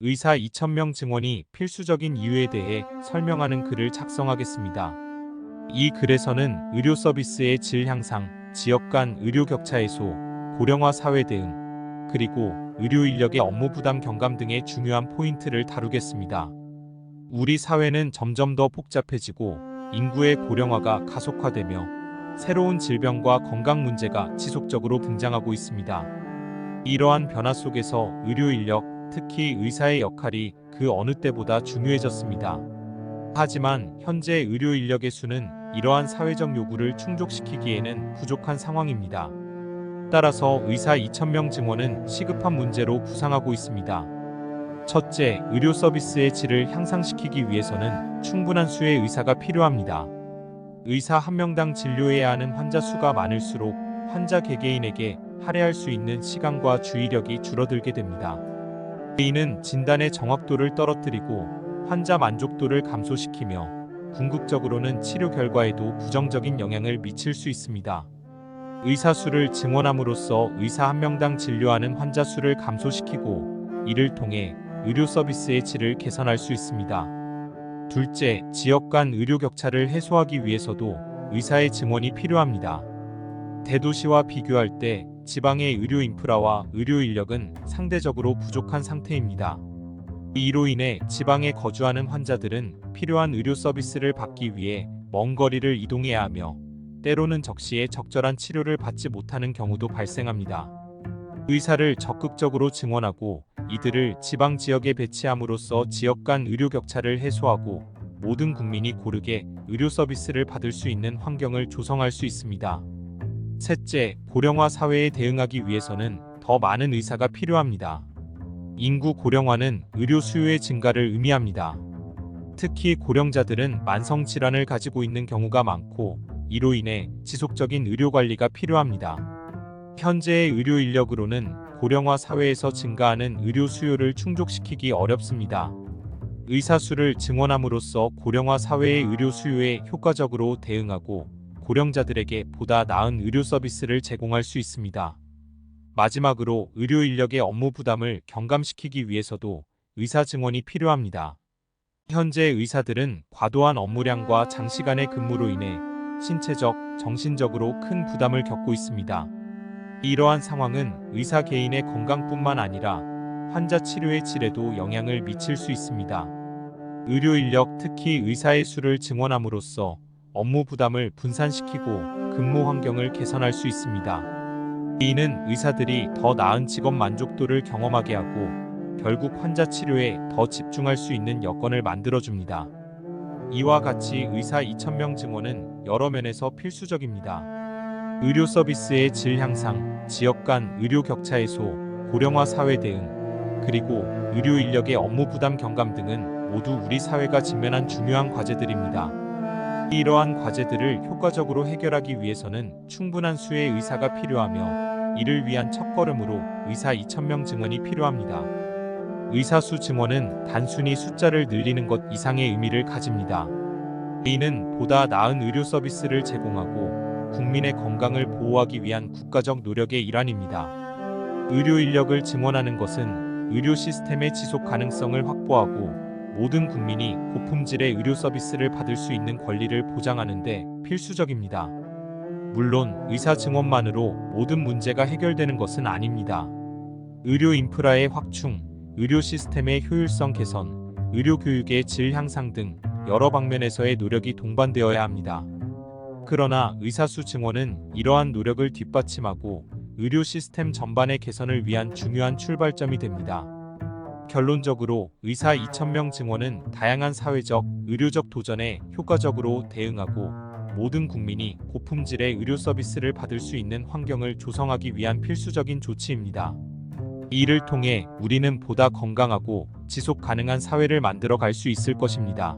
의사 2,000명 증원이 필수적인 이유에 대해 설명하는 글을 작성하겠습니다. 이 글에서는 의료 서비스의 질 향상, 지역 간 의료 격차 해소, 고령화 사회 대응, 그리고 의료 인력의 업무 부담 경감 등의 중요한 포인트를 다루겠습니다. 우리 사회는 점점 더 복잡해지고 인구의 고령화가 가속화되며 새로운 질병과 건강 문제가 지속적으로 등장하고 있습니다. 이러한 변화 속에서 의료 인력, 특히 의사의 역할이 그 어느 때보다 중요해졌습니다. 하지만 현재 의료 인력의 수는 이러한 사회적 요구를 충족시키기에는 부족한 상황입니다. 따라서 의사 2,000명 증원은 시급한 문제로 부상하고 있습니다. 첫째, 의료 서비스의 질을 향상시키기 위해서는 충분한 수의 의사가 필요합니다. 의사 한 명당 진료해야 하는 환자 수가 많을수록 환자 개개인에게 할애할 수 있는 시간과 주의력이 줄어들게 됩니다. 이는 진단의 정확도를 떨어뜨리고 환자 만족도를 감소시키며 궁극적으로는 치료 결과에도 부정적인 영향을 미칠 수 있습니다. 의사 수를 증원함으로써 의사 한 명당 진료하는 환자 수를 감소시키고 이를 통해 의료 서비스의 질을 개선할 수 있습니다. 둘째, 지역 간 의료 격차를 해소하기 위해서도 의사의 증원이 필요합니다. 대도시와 비교할 때 지방의 의료 인프라와 의료 인력은 상대적으로 부족한 상태입니다. 이로 인해 지방에 거주하는 환자들은 필요한 의료 서비스를 받기 위해 먼 거리를 이동해야 하며 때로는 적시에 적절한 치료를 받지 못하는 경우도 발생합니다. 의사를 적극적으로 증원하고 이들을 지방 지역에 배치함으로써 지역 간 의료 격차를 해소하고 모든 국민이 고르게 의료 서비스를 받을 수 있는 환경을 조성할 수 있습니다. 셋째, 고령화 사회에 대응하기 위해서는 더 많은 의사가 필요합니다. 인구 고령화는 의료 수요의 증가를 의미합니다. 특히 고령자들은 만성 질환을 가지고 있는 경우가 많고 이로 인해 지속적인 의료 관리가 필요합니다. 현재의 의료 인력으로는 고령화 사회에서 증가하는 의료 수요를 충족시키기 어렵습니다. 의사 수를 증원함으로써 고령화 사회의 의료 수요에 효과적으로 대응하고 고령자들에게 보다 나은 의료 서비스를 제공할 수 있습니다. 마지막으로 의료 인력의 업무 부담을 경감시키기 위해서도 의사 증원이 필요합니다. 현재 의사들은 과도한 업무량과 장시간의 근무로 인해 신체적, 정신적으로 큰 부담을 겪고 있습니다. 이러한 상황은 의사 개인의 건강뿐만 아니라 환자 치료의 질에도 영향을 미칠 수 있습니다. 의료 인력, 특히 의사의 수를 증원함으로써 업무 부담을 분산시키고 근무 환경을 개선할 수 있습니다. 이는 의사들이 더 나은 직업 만족도를 경험하게 하고 결국 환자 치료에 더 집중할 수 있는 여건을 만들어줍니다. 이와 같이 의사 2,000명 증원은 여러 면에서 필수적입니다. 의료 서비스의 질 향상, 지역 간 의료 격차 해소, 고령화 사회 대응, 그리고 의료 인력의 업무 부담 경감 등은 모두 우리 사회가 직면한 중요한 과제들입니다. 이러한 과제들을 효과적으로 해결하기 위해서는 충분한 수의 의사가 필요하며 이를 위한 첫걸음으로 의사 2,000명 증원이 필요합니다. 의사 수 증원은 단순히 숫자를 늘리는 것 이상의 의미를 가집니다. 이는 보다 나은 의료 서비스를 제공하고 국민의 건강을 보호하기 위한 국가적 노력의 일환입니다. 의료 인력을 증원하는 것은 의료 시스템의 지속 가능성을 확보하고 모든 국민이 고품질의 의료 서비스를 받을 수 있는 권리를 보장하는 데 필수적입니다. 물론 의사 증원만으로 모든 문제가 해결되는 것은 아닙니다. 의료 인프라의 확충, 의료 시스템의 효율성 개선, 의료 교육의 질 향상 등 여러 방면에서의 노력이 동반되어야 합니다. 그러나 의사수 증원은 이러한 노력을 뒷받침하고 의료 시스템 전반의 개선을 위한 중요한 출발점이 됩니다. 결론적으로 의사 2,000명 증원은 다양한 사회적, 의료적 도전에 효과적으로 대응하고 모든 국민이 고품질의 의료 서비스를 받을 수 있는 환경을 조성하기 위한 필수적인 조치입니다. 이를 통해 우리는 보다 건강하고 지속 가능한 사회를 만들어 갈 수 있을 것입니다.